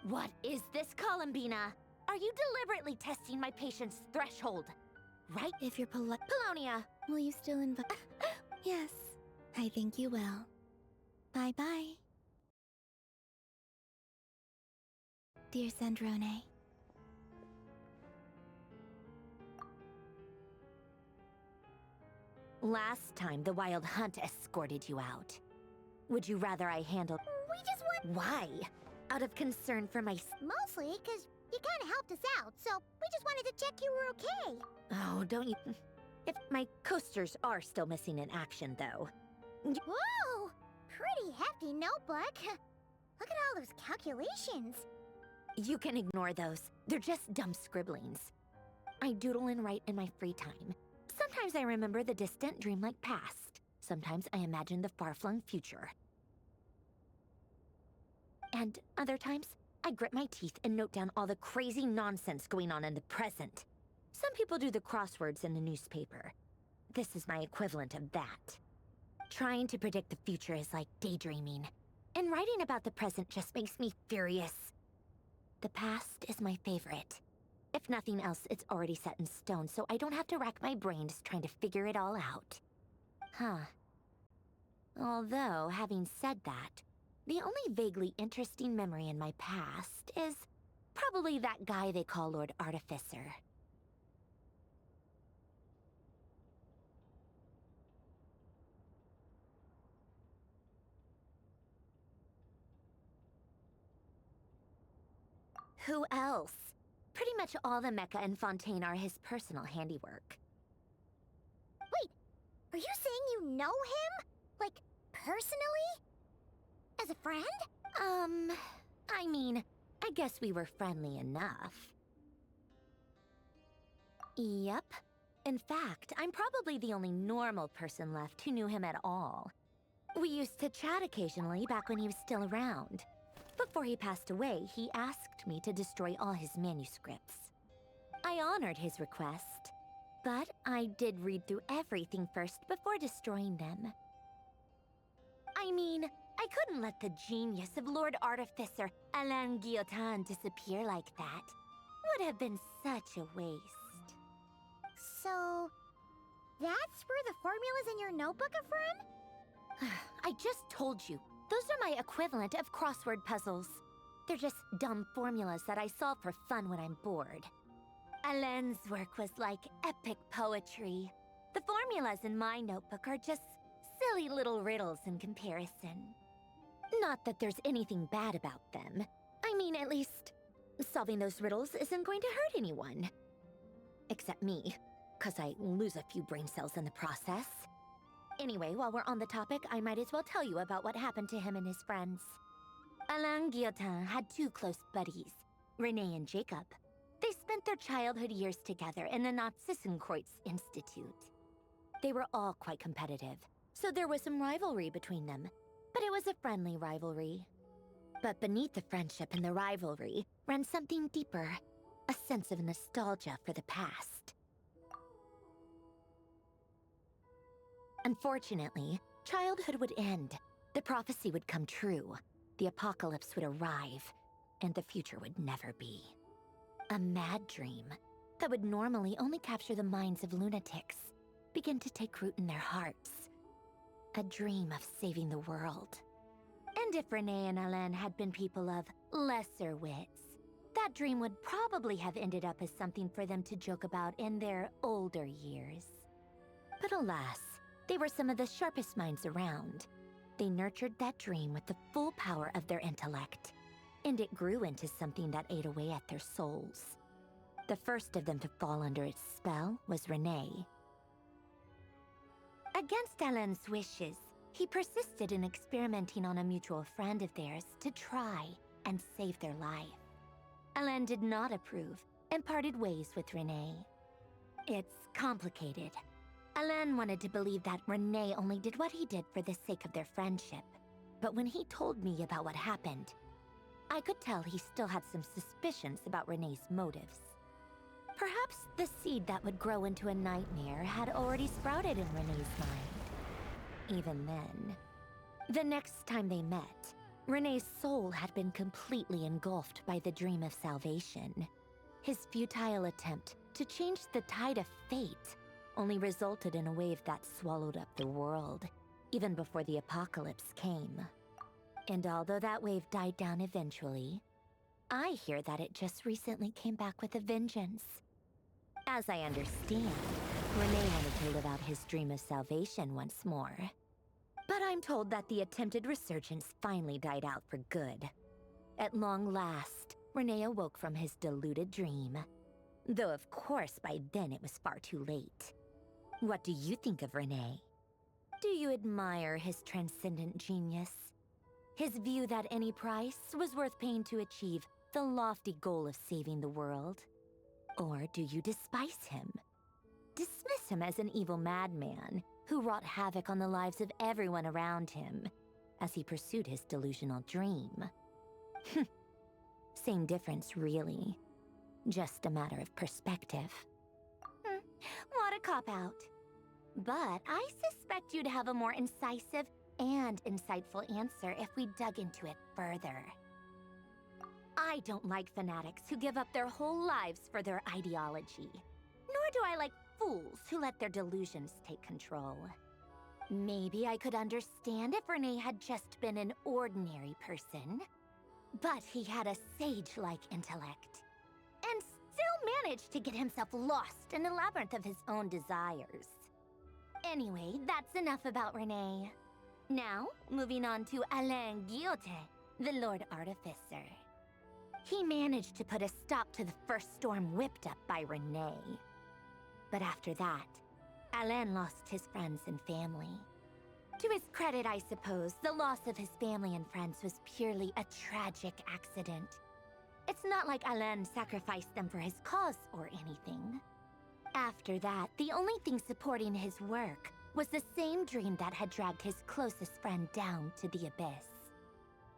What is this, Columbina? Are you deliberately testing my patience threshold? Right? If you're Paulownia! will you still invite? Yes, I think you will. Bye-bye. Dear Sandrone. Last time the Wild Hunt escorted you out. Would you rather I handled— We just want— Why? Out of concern for my— Mostly because you kind of helped us out, so we just wanted to check you were okay. Oh, don't you— If my coasters are still missing in action, though. Whoa! Pretty hefty notebook. Look at all those calculations. You can ignore those. They're just dumb scribblings. I doodle and write in my free time. Sometimes I remember the distant, dreamlike past. Sometimes I imagine the far-flung future. And other times, I grit my teeth and note down all the crazy nonsense going on in the present. Some people do the crosswords in the newspaper. This is my equivalent of that. Trying to predict the future is like daydreaming, and writing about the present just makes me furious. The past is my favorite. If nothing else, it's already set in stone, so I don't have to rack my brains trying to figure it all out. Huh. Although, having said that, the only vaguely interesting memory in my past is probably that guy they call Lord Artificer. Who else? Pretty much all the mecha in Fontaine are his personal handiwork. Wait, are you saying you know him? Like, personally? As a friend? I mean, I guess we were friendly enough. Yep. In fact, I'm probably the only normal person left who knew him at all. We used to chat occasionally back when he was still around. Before he passed away, he asked me to destroy all his manuscripts. I honored his request, but I did read through everything first before destroying them. I mean, I couldn't let the genius of Lord Artificer Alain Guillotin disappear like that. Would have been such a waste. So, that's where the formula's in your notebook are from? I just told you. Those are my equivalent of crossword puzzles. They're just dumb formulas that I solve for fun when I'm bored. Alain's work was like epic poetry. The formulas in my notebook are just silly little riddles in comparison. Not that there's anything bad about them. I mean, at least, solving those riddles isn't going to hurt anyone. Except me, 'cause I lose a few brain cells in the process. Anyway, while we're on the topic, I might as well tell you about what happened to him and his friends. Alain Guillotin had two close buddies, Renee and Jacob. They spent their childhood years together in the Narzissenkreuz Institute. They were all quite competitive, so there was some rivalry between them, but it was a friendly rivalry. But beneath the friendship and the rivalry ran something deeper, a sense of nostalgia for the past. Unfortunately, childhood would end, the prophecy would come true, the apocalypse would arrive, and the future would never be. A mad dream that would normally only capture the minds of lunatics began to take root in their hearts. A dream of saving the world. And if Renee and Alain had been people of lesser wits, that dream would probably have ended up as something for them to joke about in their older years. But alas, they were some of the sharpest minds around. They nurtured that dream with the full power of their intellect, and it grew into something that ate away at their souls. The first of them to fall under its spell was Renee. Against Alain's wishes, he persisted in experimenting on a mutual friend of theirs to try and save their life. Alain did not approve and parted ways with Renee. It's complicated. Alain wanted to believe that Renee only did what he did for the sake of their friendship. But when he told me about what happened, I could tell he still had some suspicions about Renee's motives. Perhaps the seed that would grow into a nightmare had already sprouted in Renee's mind. Even then, the next time they met, Rene's soul had been completely engulfed by the dream of salvation. His futile attempt to change the tide of fate only resulted in a wave that swallowed up the world, even before the apocalypse came. And although that wave died down eventually, I hear that it just recently came back with a vengeance. As I understand, Rene wanted to live out his dream of salvation once more. But I'm told that the attempted resurgence finally died out for good. At long last, Rene awoke from his deluded dream. Though of course by then it was far too late. What do you think of Rene? Do you admire his transcendent genius? His view that any price was worth paying to achieve the lofty goal of saving the world? Or do you despise him? Dismiss him as an evil madman who wrought havoc on the lives of everyone around him as he pursued his delusional dream? Same difference, really. Just a matter of perspective. What a cop-out. But I suspect you'd have a more incisive and insightful answer if we dug into it further. I don't like fanatics who give up their whole lives for their ideology. Nor do I like fools who let their delusions take control. Maybe I could understand if Rene had just been an ordinary person. But he had a sage-like intellect. And still managed to get himself lost in the labyrinth of his own desires. Anyway, that's enough about Rene. Now, moving on to Alain Guillotin, the Lord Artificer. He managed to put a stop to the first storm whipped up by Rene. But after that, Alain lost his friends and family. To his credit, I suppose, the loss of his family and friends was purely a tragic accident. It's not like Alain sacrificed them for his cause or anything. After that, the only thing supporting his work was the same dream that had dragged his closest friend down to the abyss.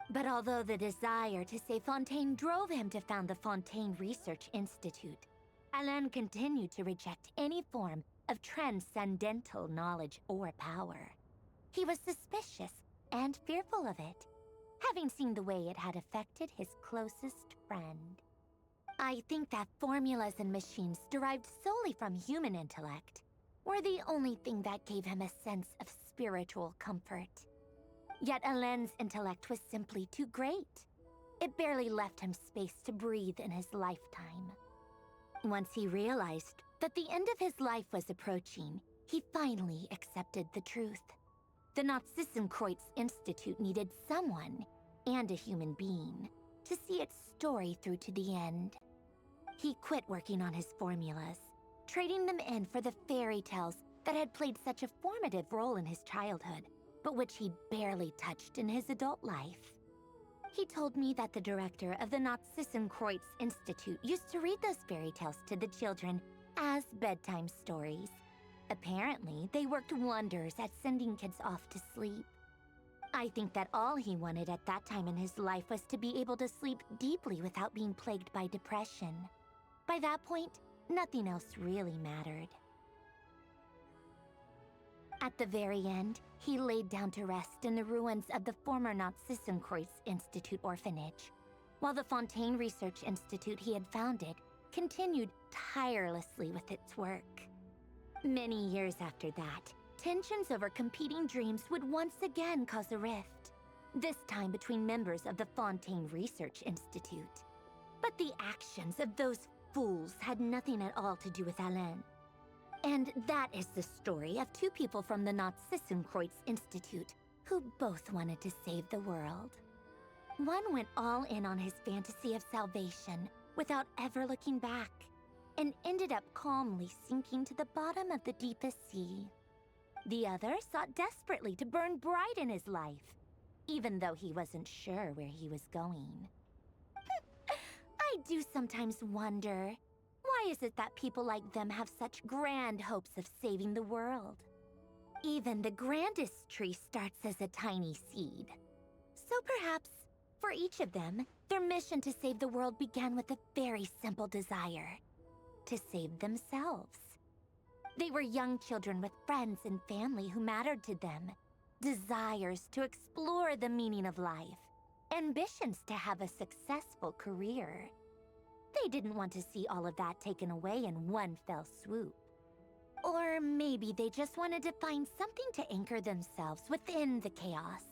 But although the desire to save Fontaine drove him to found the Fontaine Research Institute, Alain continued to reject any form of transcendental knowledge or power. He was suspicious and fearful of it, having seen the way it had affected his closest friend. I think that formulas and machines derived solely from human intellect were the only thing that gave him a sense of spiritual comfort. Yet Alain's intellect was simply too great. It barely left him space to breathe in his lifetime. Once he realized that the end of his life was approaching, he finally accepted the truth. The Nazissenkreuz Institute needed someone, and a human being, to see its story through to the end. He quit working on his formulas, trading them in for the fairy tales that had played such a formative role in his childhood, but which he barely touched in his adult life. He told me that the director of the Nazissenkreuz Institute used to read those fairy tales to the children as bedtime stories. Apparently, they worked wonders at sending kids off to sleep. I think that all he wanted at that time in his life was to be able to sleep deeply without being plagued by depression. By that point, nothing else really mattered. At the very end, he laid down to rest in the ruins of the former Nazissenkreuz Institute orphanage, while the Fontaine Research Institute he had founded continued tirelessly with its work. Many years after that, tensions over competing dreams would once again cause a rift, this time between members of the Fontaine Research Institute. But the actions of those fools had nothing at all to do with Alain. And that is the story of two people from the Nazissenkreuz Institute who both wanted to save the world. One went all in on his fantasy of salvation without ever looking back, and ended up calmly sinking to the bottom of the deepest sea. The other sought desperately to burn bright in his life, even though he wasn't sure where he was going. I do sometimes wonder, why is it that people like them have such grand hopes of saving the world? Even the grandest tree starts as a tiny seed. So perhaps, for each of them, their mission to save the world began with a very simple desire: to save themselves. They were young children with friends and family who mattered to them, desires to explore the meaning of life, ambitions to have a successful career. They didn't want to see all of that taken away in one fell swoop. Or maybe they just wanted to find something to anchor themselves within the chaos,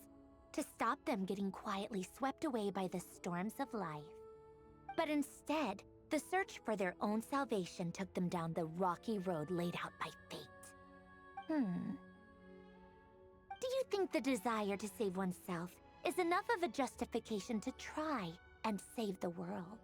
to stop them getting quietly swept away by the storms of life. But instead, the search for their own salvation took them down the rocky road laid out by fate. Do you think the desire to save oneself is enough of a justification to try and save the world?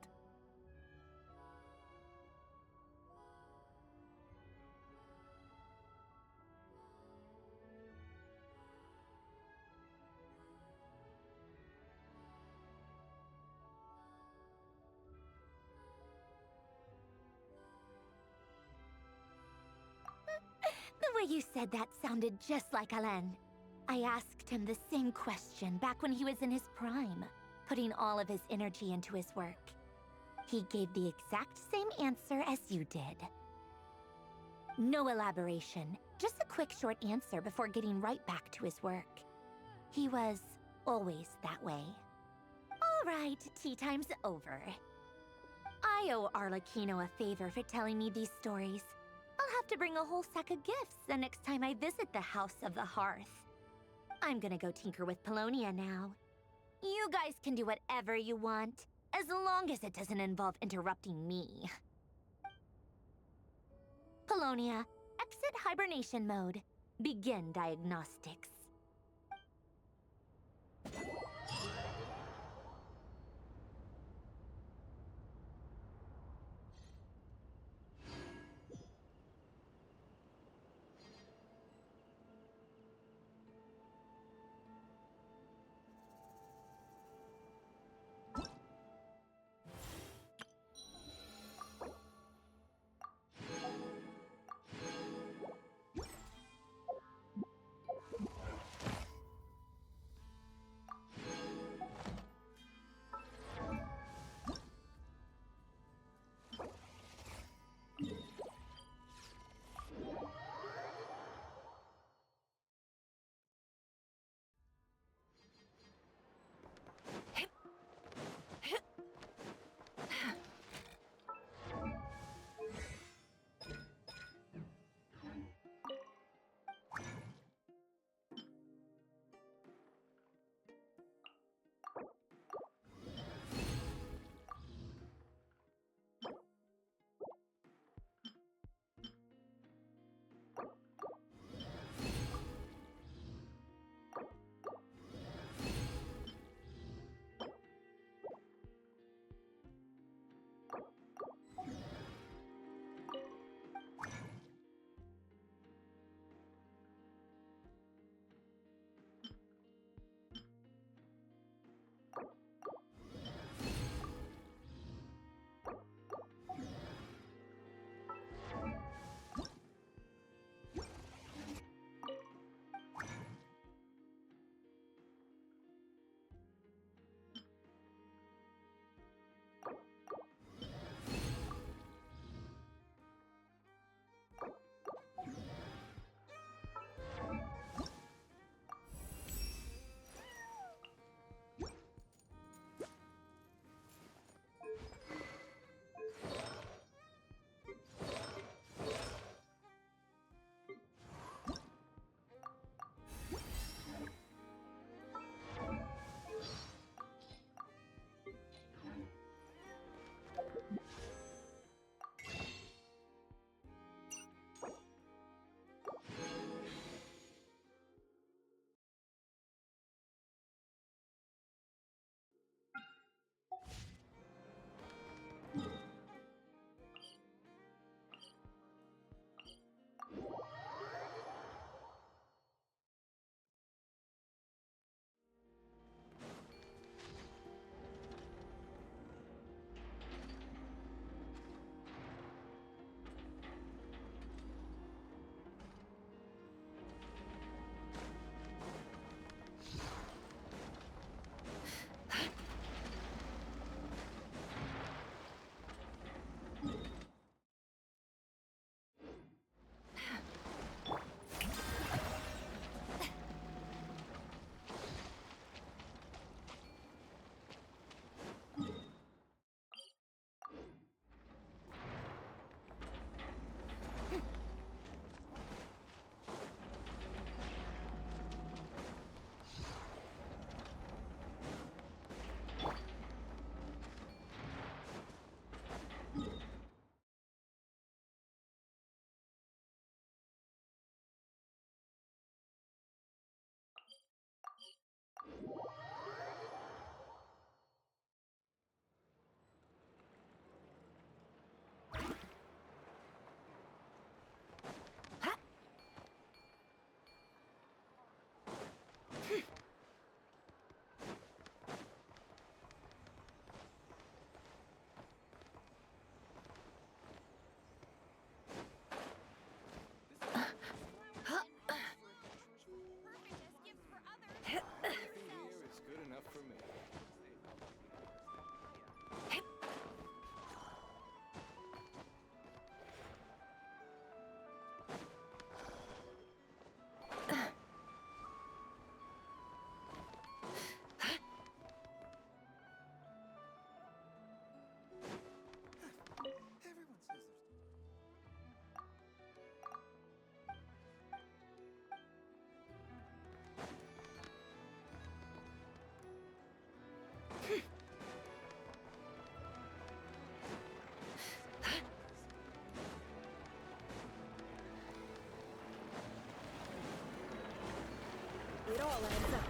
The way you said that sounded just like Alain. I asked him the same question back when he was in his prime, putting all of his energy into his work. He gave the exact same answer as you did. No elaboration, just a quick short answer before getting right back to his work. He was always that way. All right, tea time's over. I owe Arlecchino a favor for telling me these stories. I'll have to bring a whole sack of gifts the next time I visit the House of the Hearth. I'm gonna go tinker with Paulownia now. You guys can do whatever you want, as long as it doesn't involve interrupting me. Paulownia, exit hibernation mode. Begin diagnostics. all adds up.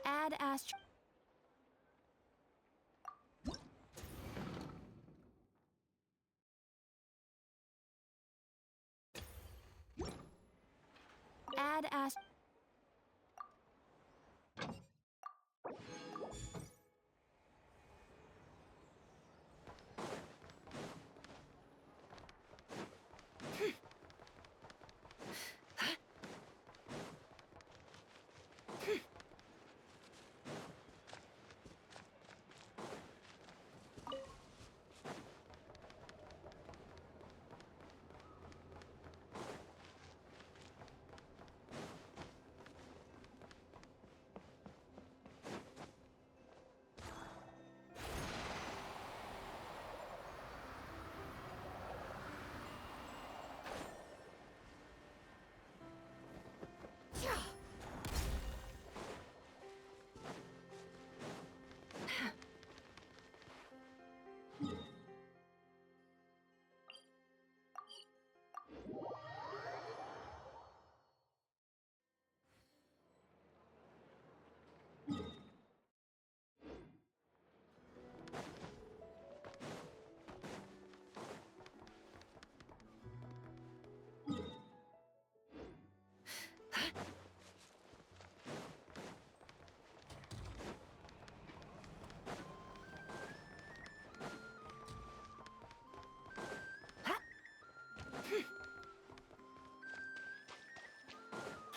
Add Astro. Add Astro.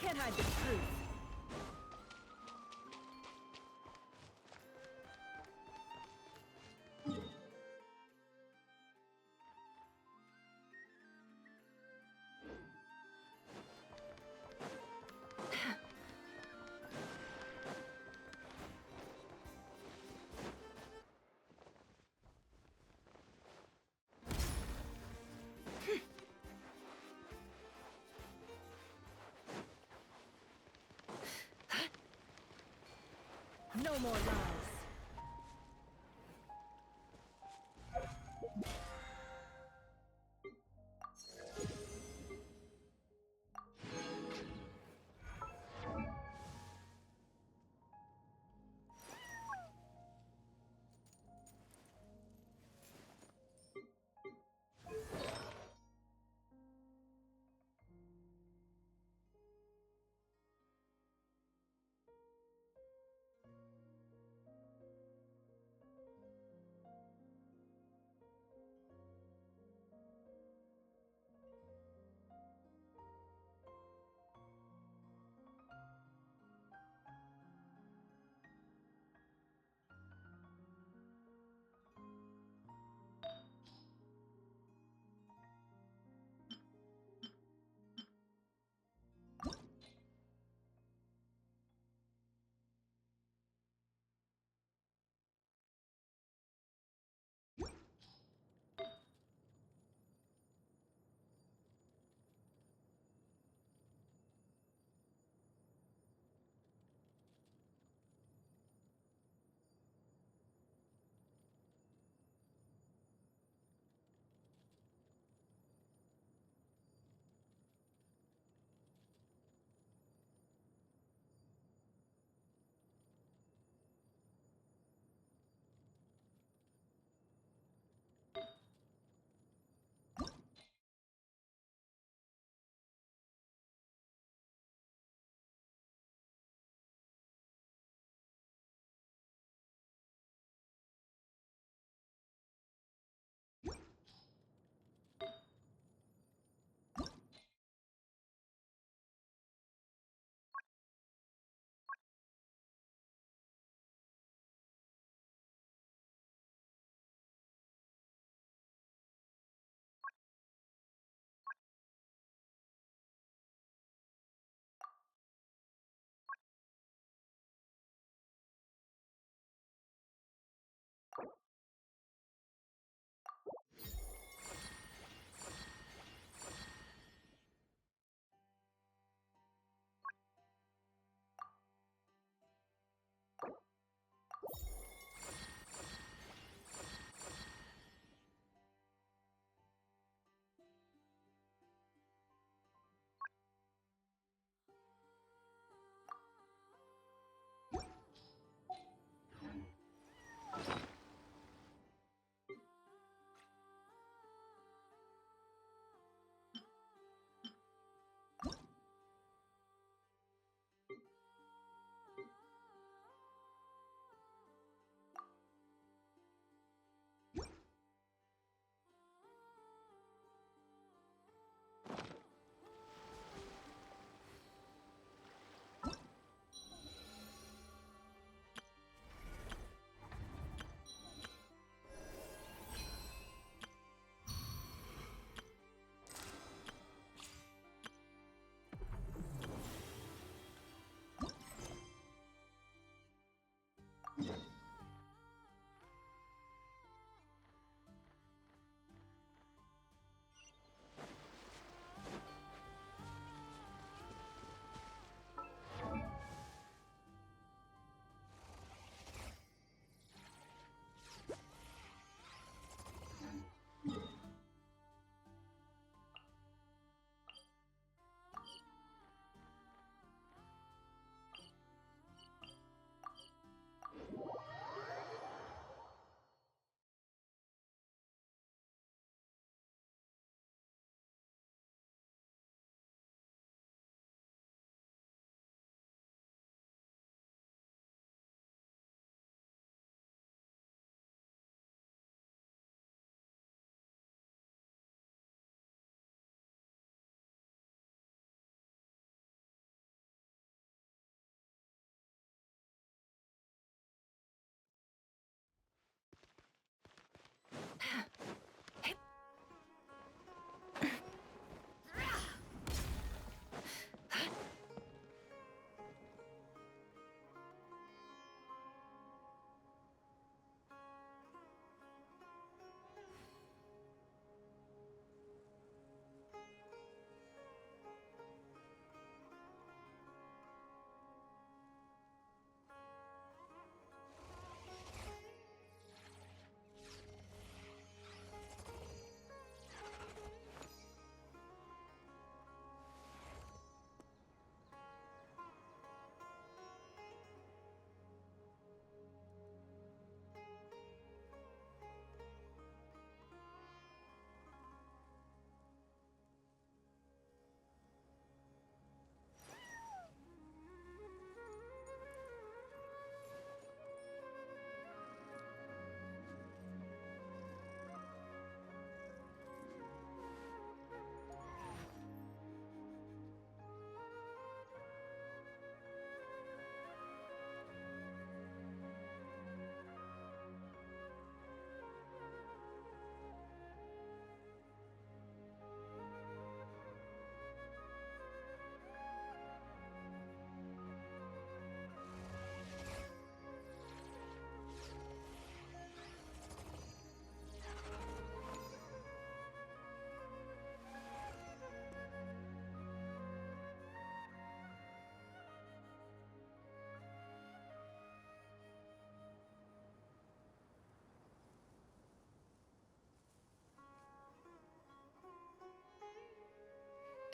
Can't hide the truth. No more lies.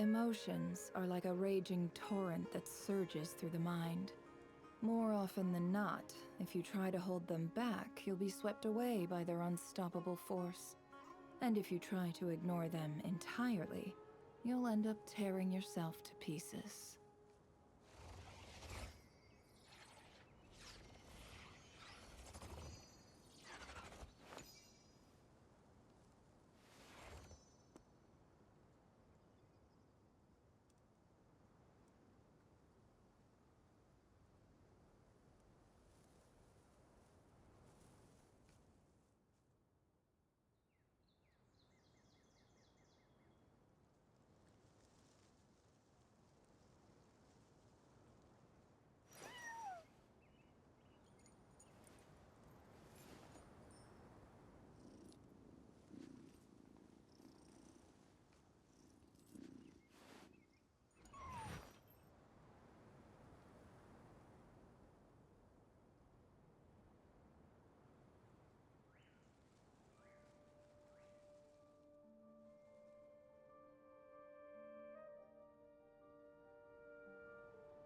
Emotions are like a raging torrent that surges through the mind. More often than not, if you try to hold them back, you'll be swept away by their unstoppable force. And if you try to ignore them entirely, you'll end up tearing yourself to pieces.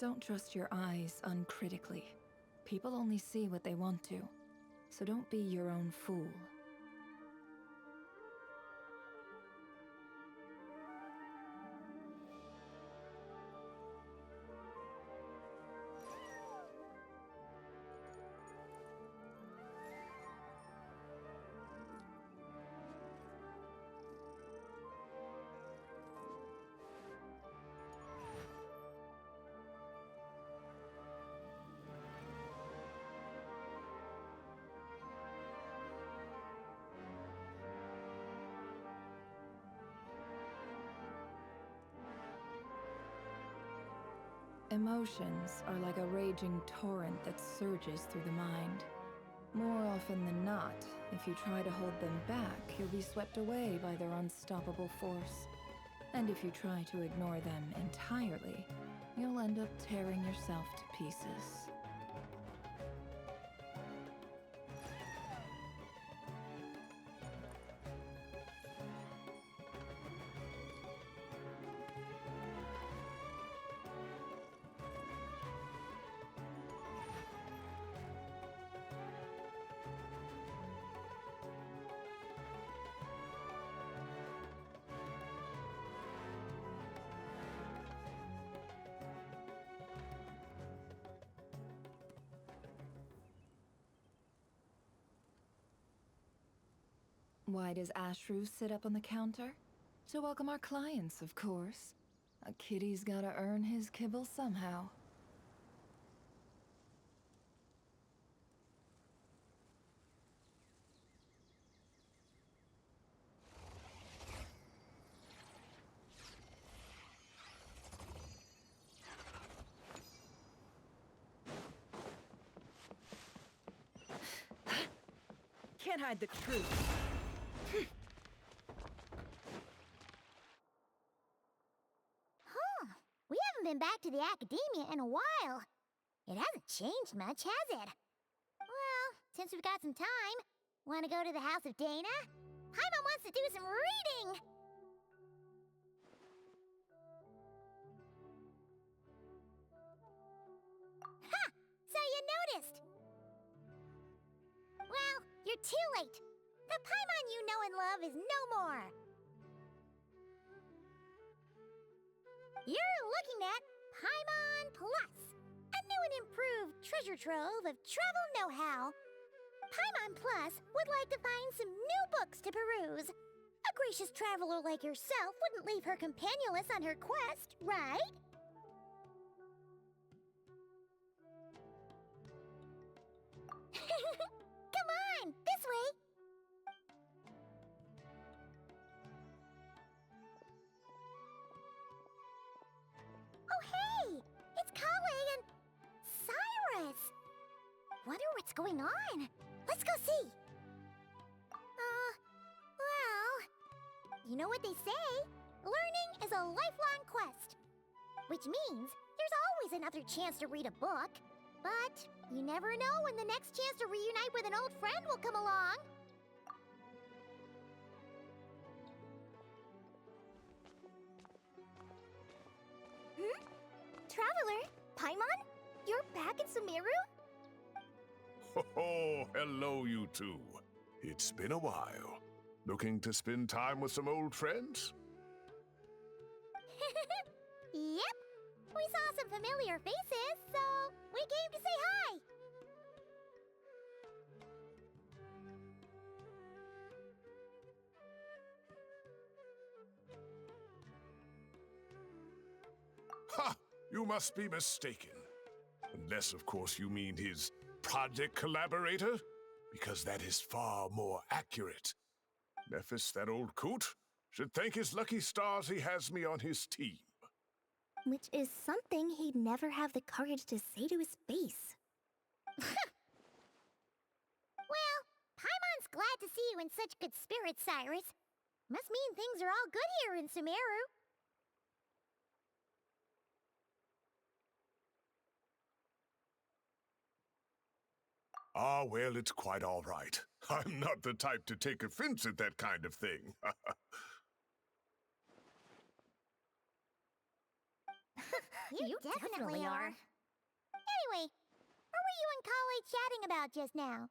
Don't trust your eyes uncritically. People only see what they want to, so don't be your own fool. Emotions are like a raging torrent that surges through the mind. More often than not, if you try to hold them back, you'll be swept away by their unstoppable force. And if you try to ignore them entirely, you'll end up tearing yourself to pieces. Why does Ashru sit up on the counter? To welcome our clients, of course. A kitty's gotta earn his kibble somehow. Can't hide the truth. Huh. We haven't been back to the academia in a while. It hasn't changed much, has it? Well, since we've got some time, want to go to the house of Dana? Paimon wants to do some reading! Ha! So you noticed! Well, you're too late. The Paimon you know and love is no more. You're looking at Paimon Plus, a new and improved treasure trove of travel know-how. Paimon Plus would like to find some new books to peruse. A gracious traveler like yourself wouldn't leave her companionless on her quest, right? Come on, this way! Oh hey! It's Kale and Cyrus! Wonder what's going on. Let's go see. Well, you know what they say? Learning is a lifelong quest. Which means there's always another chance to read a book. But you never know when the next chance to reunite with an old friend will come along. Sumeru? Oh, hello, you two. It's been a while. Looking to spend time with some old friends? Yep. We saw some familiar faces, so we came to say hi. Ha! You must be mistaken. Unless, of course, you mean his project collaborator? Because that is far more accurate. Nephis, that old coot, should thank his lucky stars he has me on his team. Which is something he'd never have the courage to say to his face. Well, Paimon's glad to see you in such good spirits, Cyrus. Must mean things are all good here in Sumeru. Ah, well, it's quite all right. I'm not the type to take offense at that kind of thing. You definitely are. Anyway, what were you and Kale chatting about just now?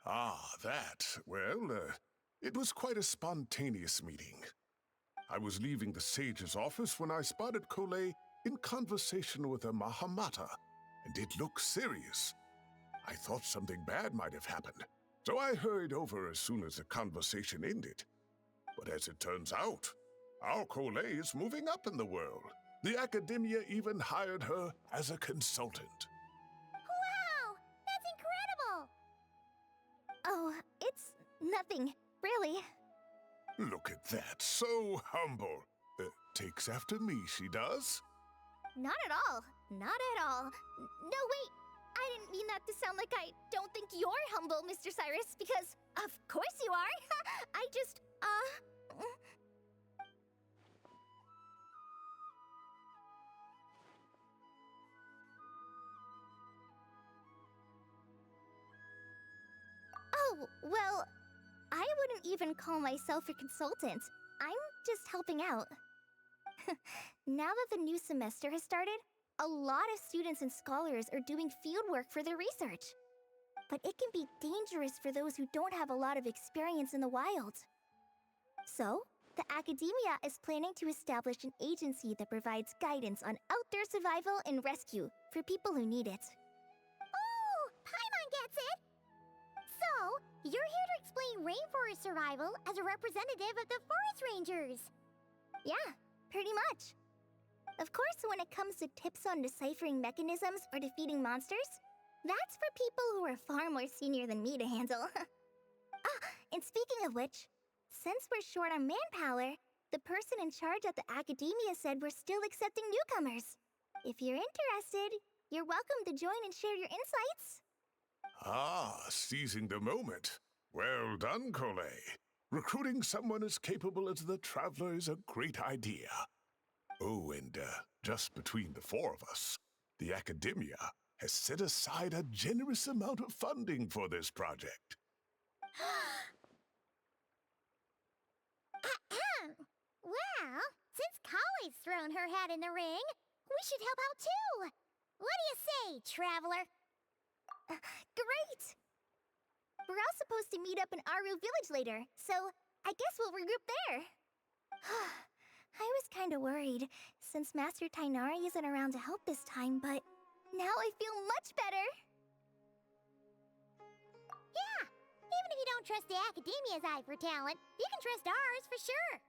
Ah, that. Well, it was quite a spontaneous meeting. I was leaving the sage's office when I spotted Kole in conversation with a Mahamata, and it looked serious. I thought something bad might have happened, so I hurried over as soon as the conversation ended. But as it turns out, our Kole is moving up in the world. The academia even hired her as a consultant. Wow! That's incredible! Oh, it's nothing, really. Look at that, so humble. Takes after me, she does. Not at all. Not at all. No, wait. I didn't mean that to sound like I don't think you're humble, Mr. Cyrus, because of course you are. I just, Oh, well, I wouldn't even call myself a consultant. I'm just helping out. Now that the new semester has started, a lot of students and scholars are doing fieldwork for their research. But it can be dangerous for those who don't have a lot of experience in the wild. So, the academia is planning to establish an agency that provides guidance on outdoor survival and rescue for people who need it. Oh, Paimon gets it! So, you're here to explain rainforest survival as a representative of the forest rangers. Yeah, pretty much. Of course, when it comes to tips on deciphering mechanisms or defeating monsters, that's for people who are far more senior than me to handle. And speaking of which, since we're short on manpower, the person in charge at the academia said we're still accepting newcomers. If you're interested, you're welcome to join and share your insights. Ah, seizing the moment. Well done, Kole. Recruiting someone as capable as the Traveler is a great idea. Oh, and just between the four of us, the academia has set aside a generous amount of funding for this project. Well, since Kale's thrown her hat in the ring, we should help out too. What do you say, Traveler? Great! We're all supposed to meet up in Aru Village later, so I guess we'll regroup there. I was kinda worried, since Master Tainari isn't around to help this time, but now I feel much better. Yeah, even if you don't trust the academia's eye for talent, you can trust ours for sure.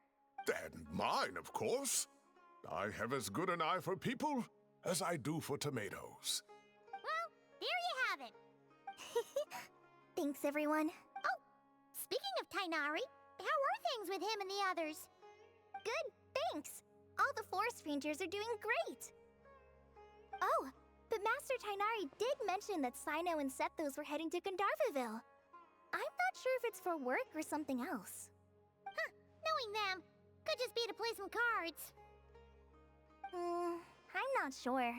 And mine, of course. I have as good an eye for people as I do for tomatoes. Well, there you have it. Thanks, everyone. Oh, speaking of Tainari, how are things with him and the others? Good, thanks. All the forest rangers are doing great. Oh, but Master Tainari did mention that Sino and Sethos were heading to Gandharvaville. I'm not sure if it's for work or something else. Huh, knowing them, could just be to play some cards. I'm not sure.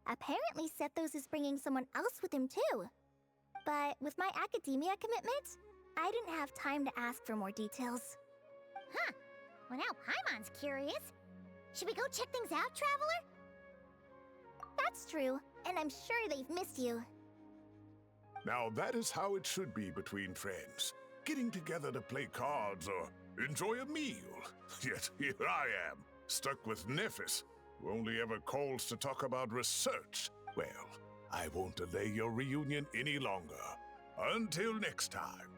Apparently Sethos is bringing someone else with him too. But with my academia commitment, I didn't have time to ask for more details. Huh, well now Paimon's curious. Should we go check things out, Traveler? That's true, and I'm sure they've missed you. Now that is how it should be between friends. Getting together to play cards or enjoy a meal. Yet here I am, stuck with Nephis, who only ever calls to talk about research. Well, I won't delay your reunion any longer. Until next time.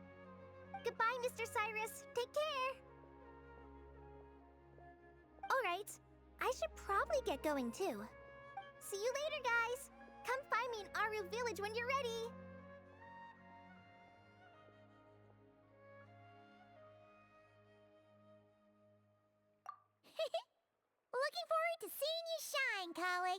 Goodbye, Mr. Cyrus. Take care. Alright, I should probably get going too. See you later, guys. Come find me in Aru Village when you're ready. Looking forward to seeing you shine, Kali.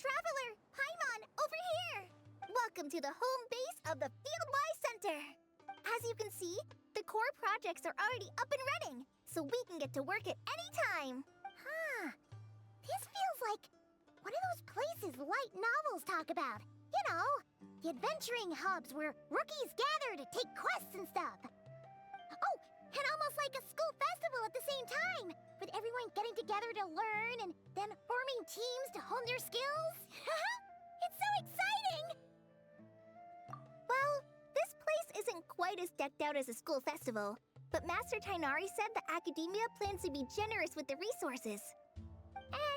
Traveler, Paimon, over here! Welcome to the home base of the Fieldwise Center. As you can see, the core projects are already up and running, so we can get to work at any time. Huh. This feels like one of those places light novels talk about. You know, the adventuring hubs where rookies gather to take quests and stuff. Oh, and almost like a school festival at the same time, with everyone getting together to learn and then forming teams to hone their skills. It's so exciting! Well, this place isn't quite as decked out as a school festival, but Master Tainari said the Academia plans to be generous with the resources.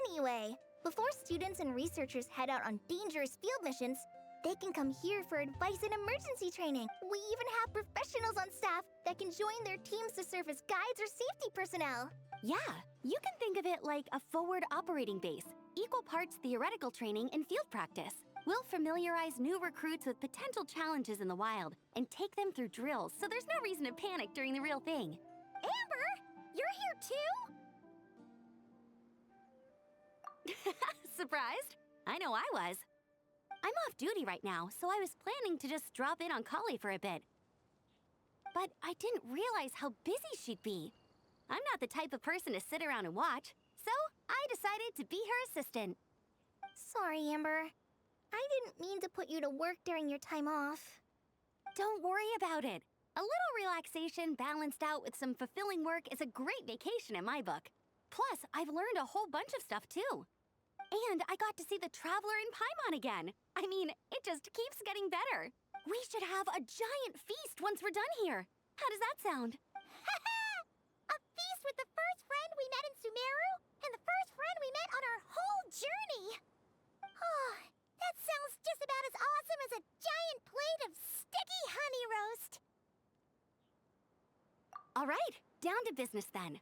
Anyway, before students and researchers head out on dangerous field missions, they can come here for advice and emergency training. We even have professionals on staff that can join their teams to serve as guides or safety personnel. Yeah, you can think of it like a forward operating base, equal parts theoretical training and field practice. We'll familiarize new recruits with potential challenges in the wild and take them through drills so there's no reason to panic during the real thing. Amber, you're here too? Surprised? I know I was. I'm off duty right now, so I was planning to just drop in on Kali for a bit. But I didn't realize how busy she'd be. I'm not the type of person to sit around and watch, so I decided to be her assistant. Sorry, Amber. I didn't mean to put you to work during your time off. Don't worry about it. A little relaxation balanced out with some fulfilling work is a great vacation in my book. Plus, I've learned a whole bunch of stuff too. And I got to see the Traveler in Paimon again. I mean, it just keeps getting better. We should have a giant feast once we're done here. How does that sound? A feast with the first friend we met in Sumeru and the first friend we met on our whole journey. Oh, that sounds just about as awesome as a giant plate of sticky honey roast. All right, down to business then.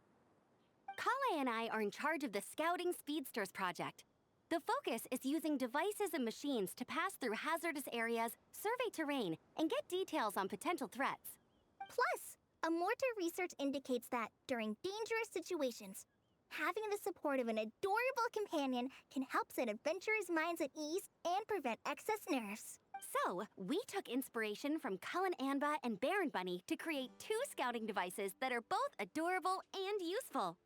Kale and I are in charge of the Scouting Speedsters project. The focus is using devices and machines to pass through hazardous areas, survey terrain, and get details on potential threats. Plus, Amorta research indicates that during dangerous situations, having the support of an adorable companion can help set adventurers' minds at ease and prevent excess nerves. So, we took inspiration from Cullen Anba and Baron Bunny to create 2 scouting devices that are both adorable and useful.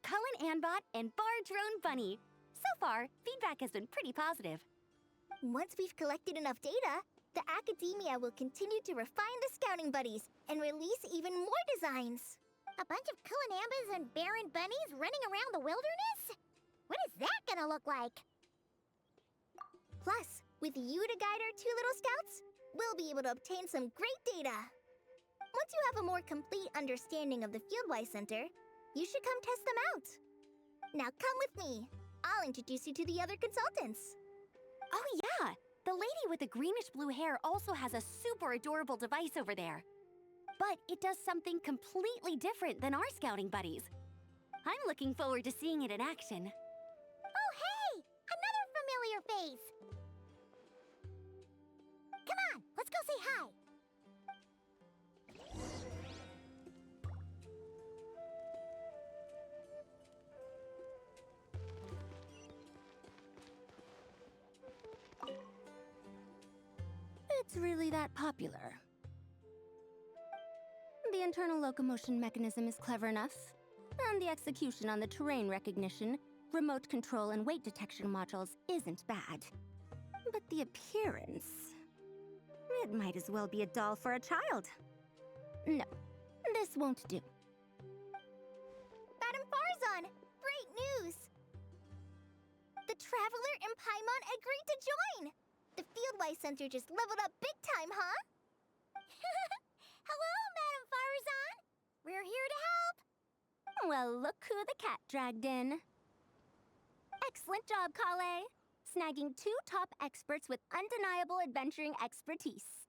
Cullen Anbot and Bar Drone Bunny. So far, feedback has been pretty positive. Once we've collected enough data, the Academia will continue to refine the scouting buddies and release even more designs. A bunch of Kulinambas and barren bunnies running around the wilderness? What is that gonna look like? Plus, with you to guide our two little scouts, we'll be able to obtain some great data. Once you have a more complete understanding of the Fieldwise Center, you should come test them out. Now come with me. I'll introduce you to the other consultants. Oh, yeah! The lady with the greenish-blue hair also has a super adorable device over there. But it does something completely different than our scouting buddies. I'm looking forward to seeing it in action. Oh, hey! Another familiar face! Come on, let's go say hi! It's really that popular. The internal locomotion mechanism is clever enough, and the execution on the terrain recognition, remote control, and weight detection modules isn't bad. But the appearance... it might as well be a doll for a child. No, this won't do. Madame Farzan, great news! The Traveler and Paimon agreed to join! The Fieldwise Center just leveled up big time, huh? Hello, Madame Farzan! We're here to help! Well, look who the cat dragged in. Excellent job, Kale. Snagging 2 top experts with undeniable adventuring expertise.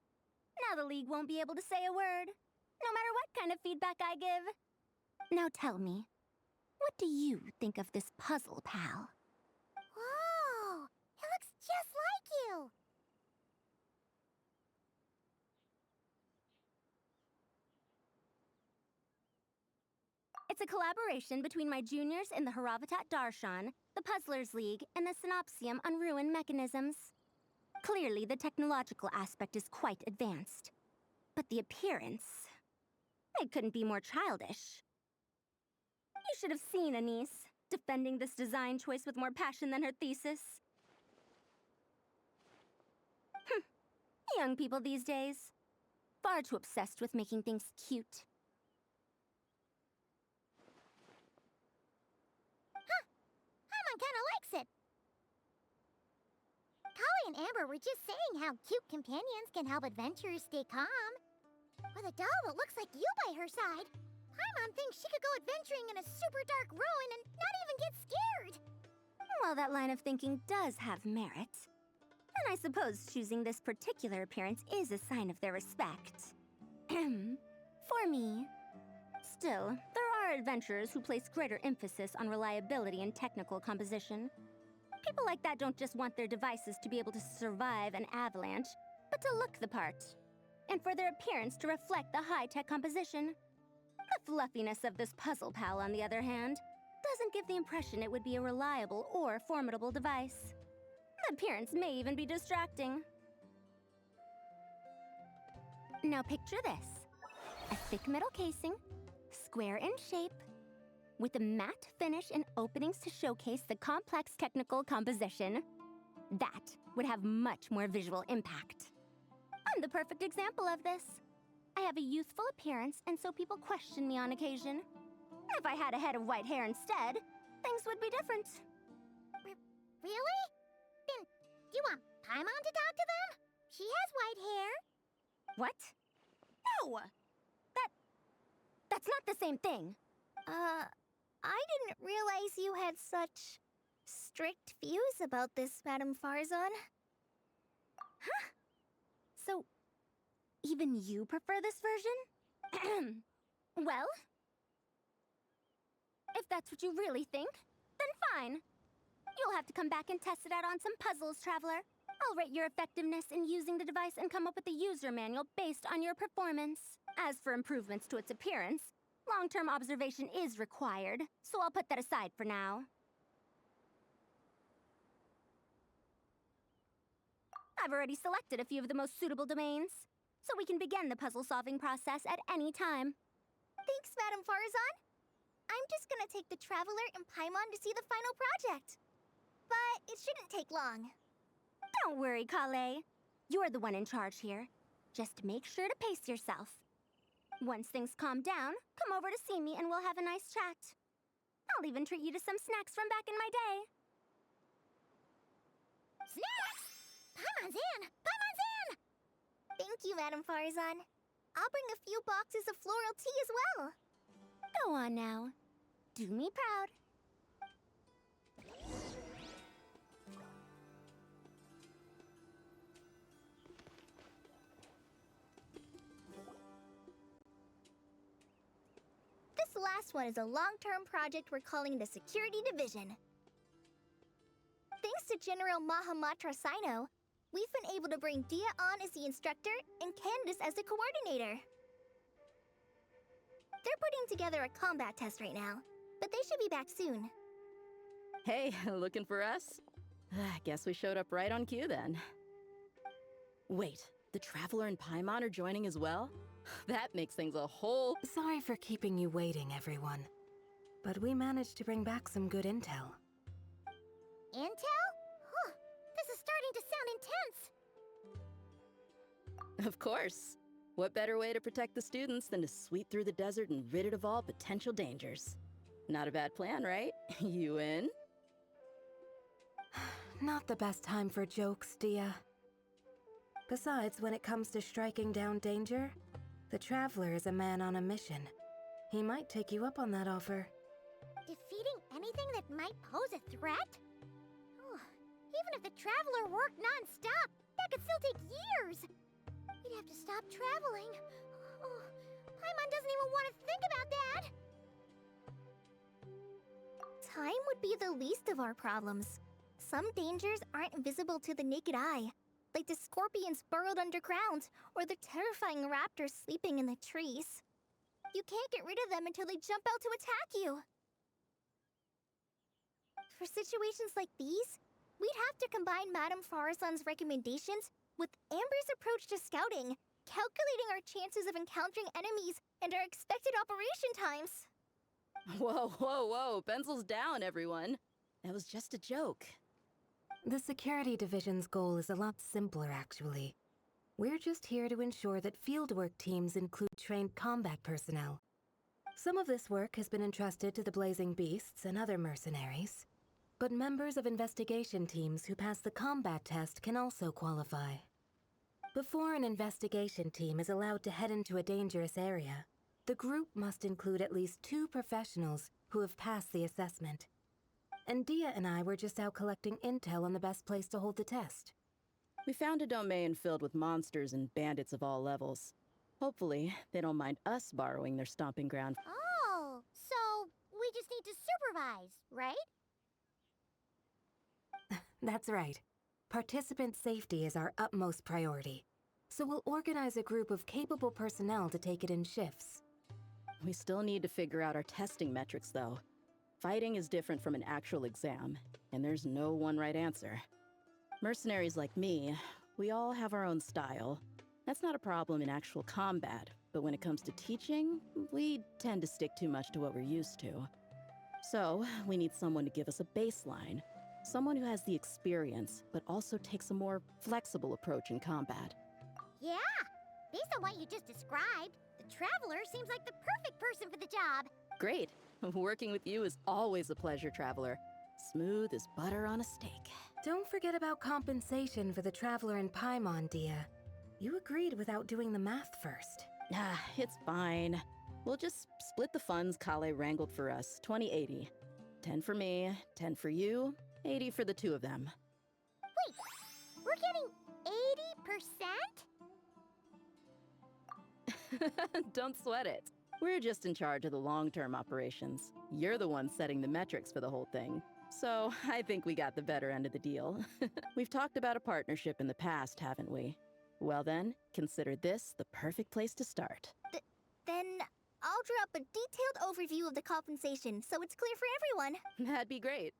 Now the League won't be able to say a word, no matter what kind of feedback I give. Now tell me, what do you think of this puzzle, pal? Whoa! It looks just like you! It's a collaboration between my juniors in the Haravatat Darshan, the Puzzlers League, and the Synopsium on Ruin Mechanisms. Clearly, the technological aspect is quite advanced. But the appearance... it couldn't be more childish. You should have seen Anise, defending this design choice with more passion than her thesis. Young people these days. Far too obsessed with making things cute. Paimon kinda likes it. Kali and Amber were just saying how cute companions can help adventurers stay calm. With a doll that looks like you by her side, Paimon thinks she could go adventuring in a super dark ruin and not even get scared. Well, that line of thinking does have merit. And I suppose choosing this particular appearance is a sign of their respect. For me. Still, there are adventurers who place greater emphasis on reliability and technical composition. People like that don't just want their devices to be able to survive an avalanche, but to look the part. And for their appearance to reflect the high-tech composition. The fluffiness of this puzzle pal, on the other hand, doesn't give the impression it would be a reliable or formidable device. The appearance may even be distracting. Now picture this. A thick metal casing, square in shape, with a matte finish and openings to showcase the complex technical composition. That would have much more visual impact. I'm the perfect example of this. I have a youthful appearance, and so people question me on occasion. If I had a head of white hair instead, things would be different. Really? Then, do you want Paimon to talk to them? She has white hair. What? No! That's not the same thing. I didn't realize you had such strict views about this, Madame Farzan. Huh? So, even you prefer this version? Well, if that's what you really think, then fine. You'll have to come back and test it out on some puzzles, Traveler. I'll rate your effectiveness in using the device and come up with a user manual based on your performance. As for improvements to its appearance, long-term observation is required, so I'll put that aside for now. I've already selected a few of the most suitable domains, so we can begin the puzzle-solving process at any time. Thanks, Madame Farzan. I'm just gonna take the Traveler and Paimon to see the final project. But it shouldn't take long. Don't worry, Kale. You're the one in charge here. Just make sure to pace yourself. Once things calm down, come over to see me and we'll have a nice chat. I'll even treat you to some snacks from back in my day. Snacks! Paimon's in! Paimon's in! Thank you, Madame Farzan. I'll bring a few boxes of floral tea as well. Go on now. Do me proud. This last one is a long-term project we're calling the Security Division. Thanks to General Mahamatra Sino, we've been able to bring Dia on as the instructor and Candace as the coordinator. They're putting together a combat test right now, but they should be back soon. Hey, looking for us? Guess we showed up right on cue then. Wait, the Traveler and Paimon are joining as well? That makes things a whole... Sorry for keeping you waiting, everyone. But we managed to bring back some good intel. Intel? Huh, this is starting to sound intense. Of course. What better way to protect the students than to sweep through the desert and rid it of all potential dangers? Not a bad plan, right? You in? Not the best time for jokes, Dia. Besides, when it comes to striking down danger, the Traveler is a man on a mission. He might take you up on that offer. Defeating anything that might pose a threat? Oh, even if the Traveler worked non-stop, that could still take years. We'd have to stop traveling. Oh, Paimon doesn't even want to think about that. Time would be the least of our problems. Some dangers aren't visible to the naked eye, like the scorpions burrowed underground or the terrifying raptors sleeping in the trees. You can't get rid of them until they jump out to attack you. For situations like these, we'd have to combine Madame Farazan's recommendations with Amber's approach to scouting, calculating our chances of encountering enemies and our expected operation times. Whoa, whoa, whoa, pencils down, everyone. That was just a joke. The Security Division's goal is a lot simpler, actually. We're just here to ensure that fieldwork teams include trained combat personnel. Some of this work has been entrusted to the Blazing Beasts and other mercenaries, but members of investigation teams who pass the combat test can also qualify. Before an investigation team is allowed to head into a dangerous area, the group must include at least 2 professionals who have passed the assessment. And Dia and I were just out collecting intel on the best place to hold the test. We found a domain filled with monsters and bandits of all levels. Hopefully, they don't mind us borrowing their stomping ground. Oh, so we just need to supervise, right? That's right. Participant safety is our utmost priority. So we'll organize a group of capable personnel to take it in shifts. We still need to figure out our testing metrics, though. Fighting is different from an actual exam, and there's no one right answer. Mercenaries like me, we all have our own style. That's not a problem in actual combat, but when it comes to teaching, we tend to stick too much to what we're used to. So, we need someone to give us a baseline. Someone who has the experience, but also takes a more flexible approach in combat. Yeah, based on what you just described, the Traveler seems like the perfect person for the job. Great. Working with you is always a pleasure, Traveler. Smooth as butter on a steak. Don't forget about compensation for the Traveler and Paimon, Dia. You agreed without doing the math first. Ah, it's fine. We'll just split the funds Kale wrangled for us, 20-80. 10 for me, 10 for you, 80 for the 2 of them. Wait, we're getting 80%? Don't sweat it. We're just in charge of the long-term operations. You're the one setting the metrics for the whole thing. So, I think we got the better end of the deal. We've talked about a partnership in the past, haven't we? Well then, consider this the perfect place to start. Then I'll draw up a detailed overview of the compensation so it's clear for everyone. That'd be great.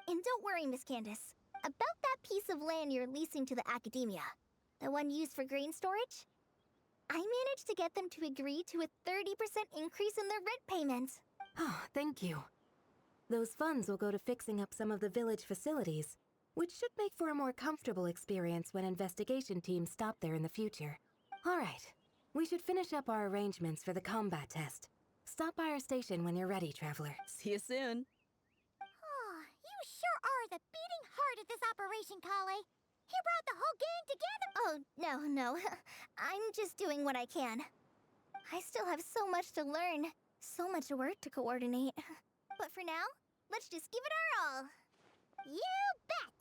And don't worry, Miss Candace. About that piece of land you're leasing to the academia, the one used for grain storage, I managed to get them to agree to a 30% increase in their rent payments. Oh, thank you. Those funds will go to fixing up some of the village facilities, which should make for a more comfortable experience when investigation teams stop there in the future. All right, We should finish up our arrangements for the combat test. Stop by our station when you're ready, Traveler. See you soon. Oh, you sure are the beating heart of this operation, Kale. You brought the whole gang together. Oh, no. I'm just doing what I can. I still have so much to learn, so much work to coordinate. But for now, let's just give it our all. You bet!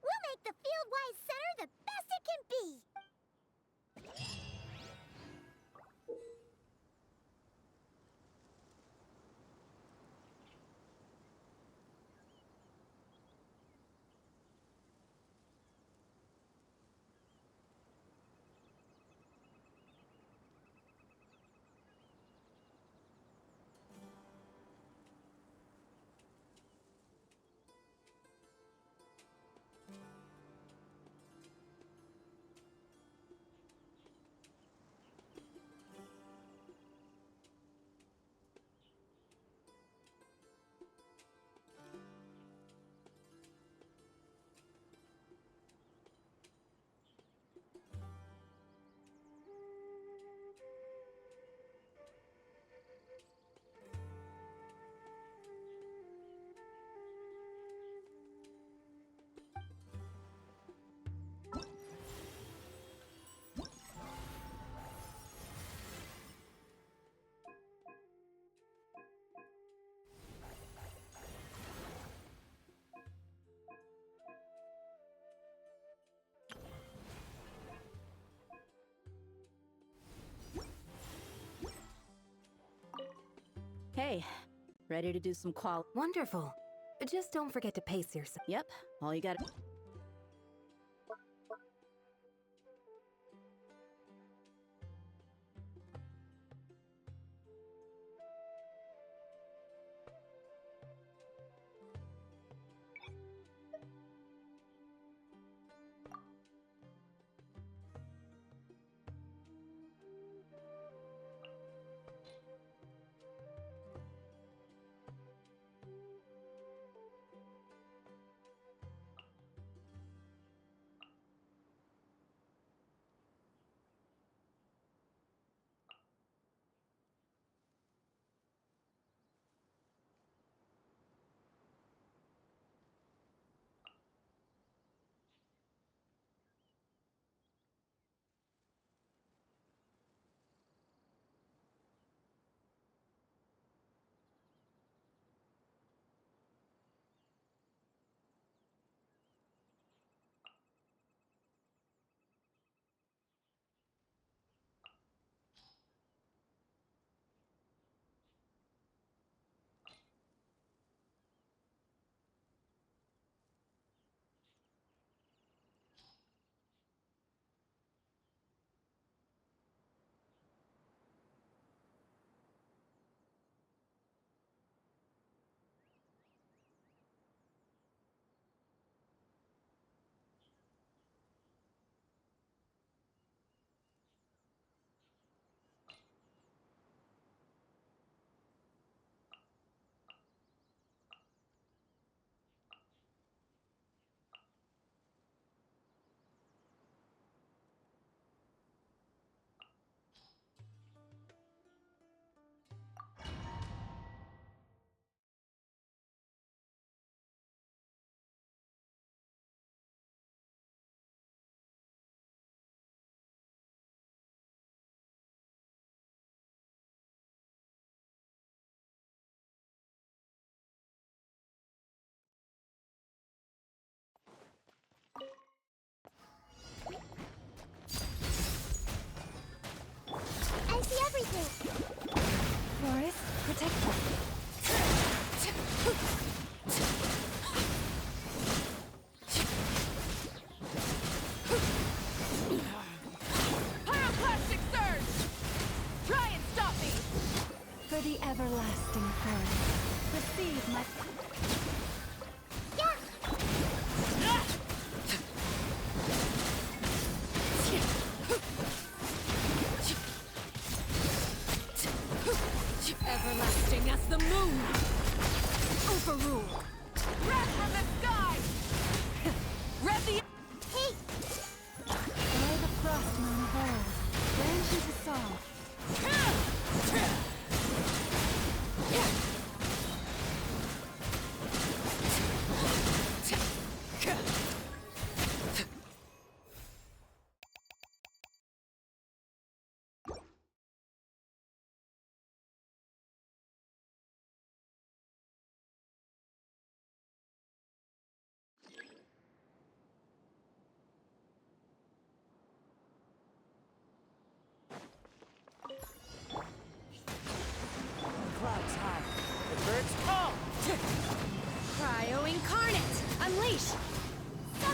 We'll make the Fieldwise Center the best it can be! Hey, ready to do some qual- Wonderful. Just don't forget to pace yourself. Yep, all you gotta-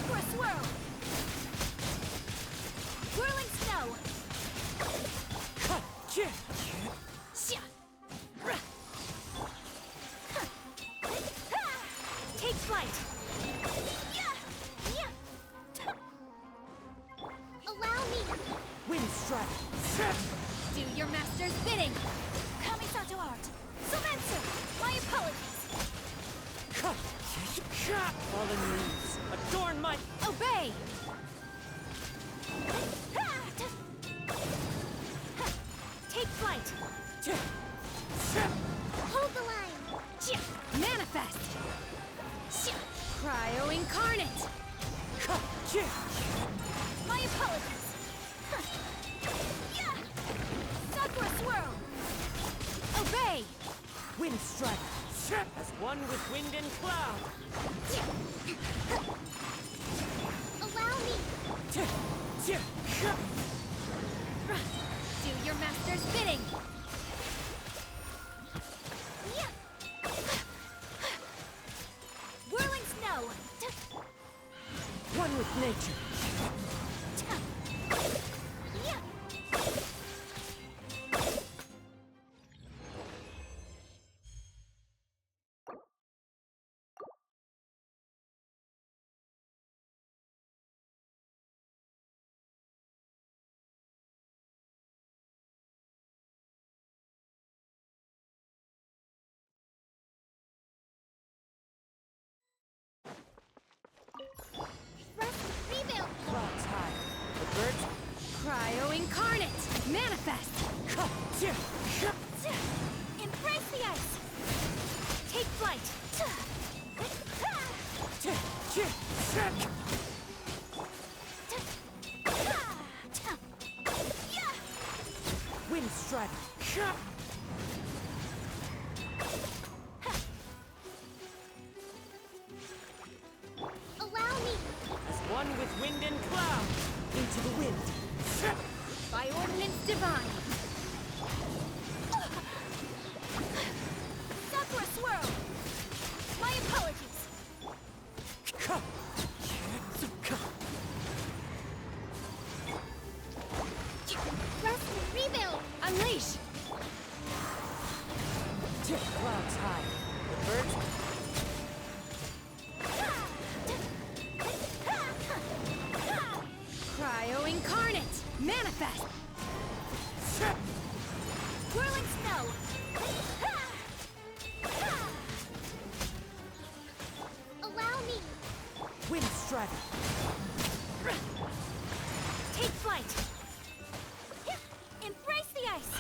Sakura Swirl! Whirling Snow! Shia! Take flight! Allow me! Wind Strike! Do your master's bidding! Kamisato Art! Sumetsu! My apologies! Fallen leaves, adorn my... Obey! Take flight! Hold the line! Manifest! Cryo Incarnate! My apologies! Sakura Swirl! Obey! Wind Strike! As one with wind and cloud! Allow me! Do your master's bidding! Whirling Snow! One with nature! Rebuild! Clouds high. The birds... Cryo Incarnate! Manifest! Embrace the ice! Take flight! Wind Strike! Allow me! As one with wind and cloud! Into the wind! By ordinance divine! Sakura Swirl! My apologies! Rest and rebuild! Unleash! Clouds high. The birds... Cryo Incarnate! Manifest! Whirling Snow! Allow me! Wind Strike! Take flight! Embrace the ice!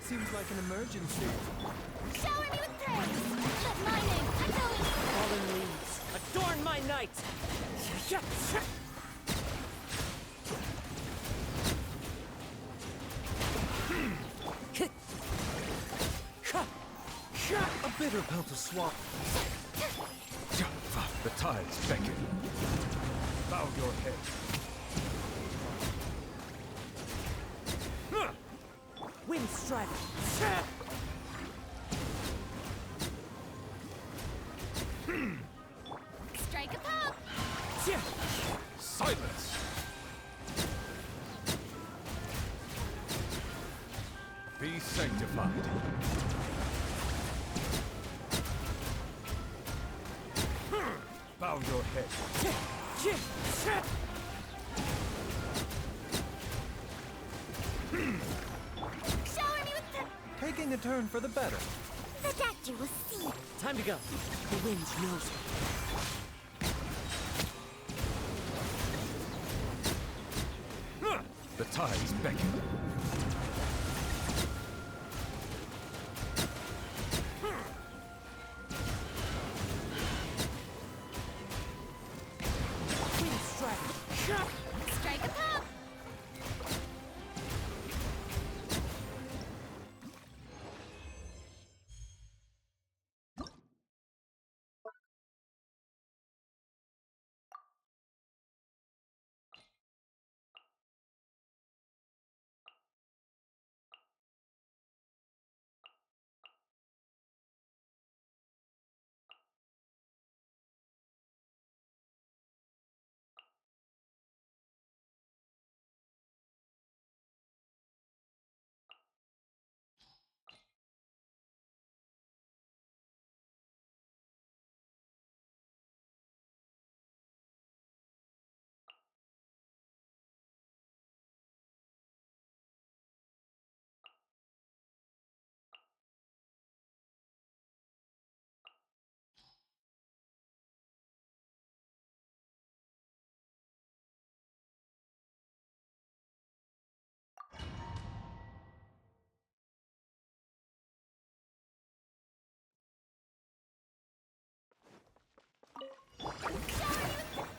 Seems like an emergency. Shower me with praise! Let my name echo in Fallen leaves, adorn my night! A bitter pill to swallow. The tides beckon. Bow your head. Wind Strike! strike a pop! Silence! Be sanctified. Bow your head. taking a turn for the better. The doctor will see. Time to go. The wind knows it. The tides beckon. Wind strider. Strike a pop!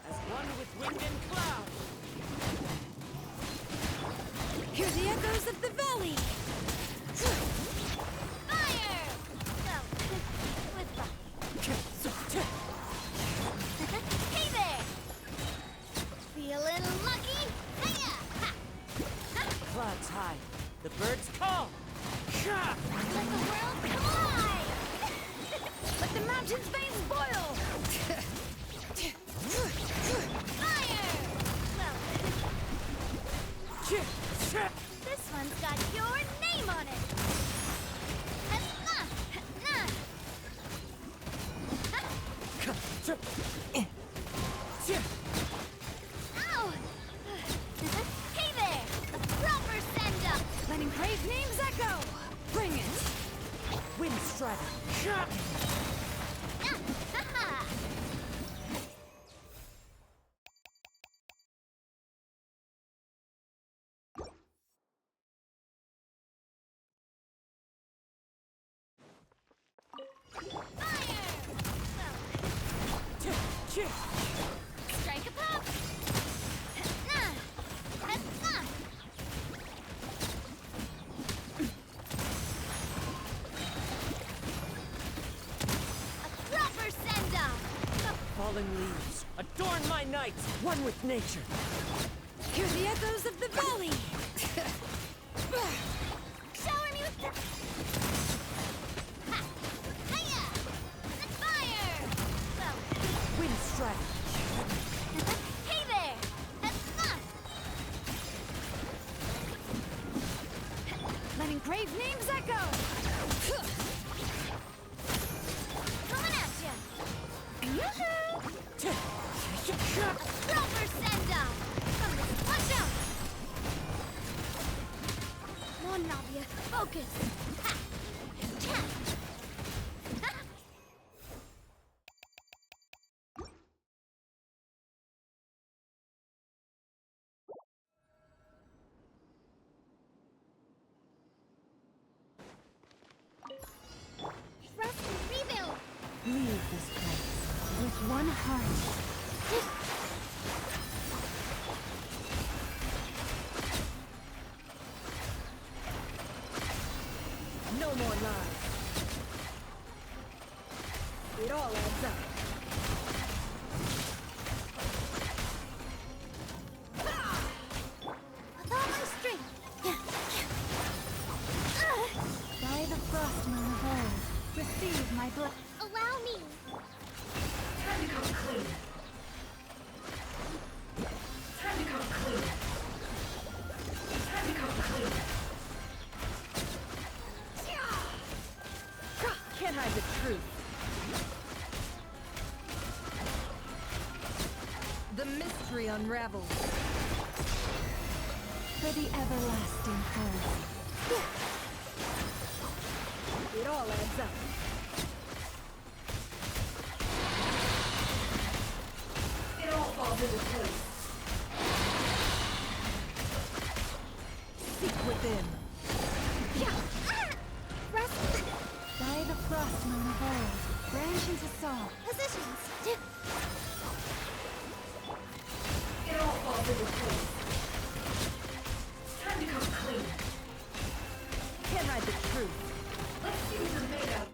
As one with wind and cloud. Hear the echoes of the valley! Fire! Well, with fire. Hey there! Feeling lucky? Hiya! Ha! Clouds high. The birds call. Let the world collide! Let the mountain's veins boil! Fire! Well, this one's got your name on it! Ow! Hey there! A proper send-up! Letting brave names echo! Bring it! Wind strider. Strike a pop! A proper send-up! Falling leaves. Adorn my night. One with nature. Hear the echoes of the valley! Shower me with the... Ha! Hiya! And fire! Well, Wind strider. hey there! And Letting brave names echo! coming at ya! Yoo-hoo! A proper send-up! From this, watch out! Come on, Navia, focus! Ha! Cha! Ha! Trust and rebuild! Leave this place with one heart. No more lies. It all adds up. With all my strength! By the Frostmoon of old, receive my blood. Allow me! Time to come clean. Time to come clean. Time to come clean. Can't hide the truth. The mystery unravels. For the everlasting home. begin. Rest. By the frost moon of old, branch into song. Positions. It all falls into place. Time to come clean. Can't hide the truth. Let's see what you're made of.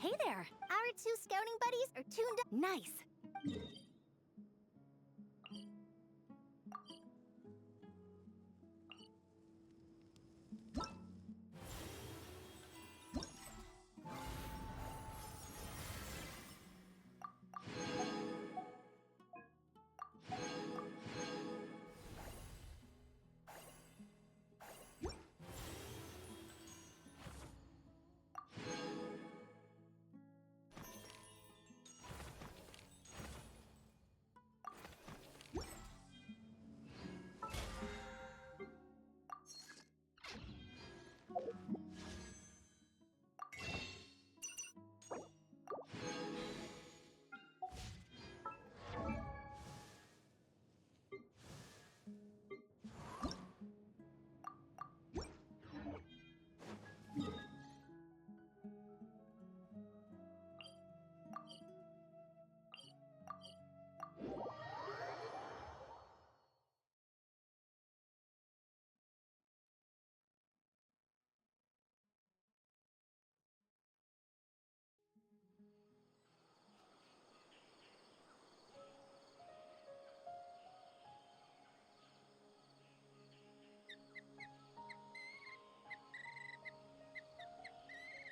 Hey there. Our two scouting buddies are tuned up. Nice.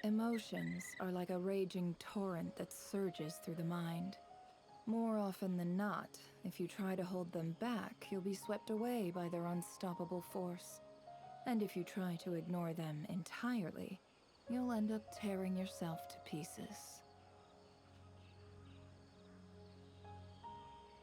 Emotions are like a raging torrent that surges through the mind. More often than not, if you try to hold them back, you'll be swept away by their unstoppable force. And if you try to ignore them entirely, you'll end up tearing yourself to pieces.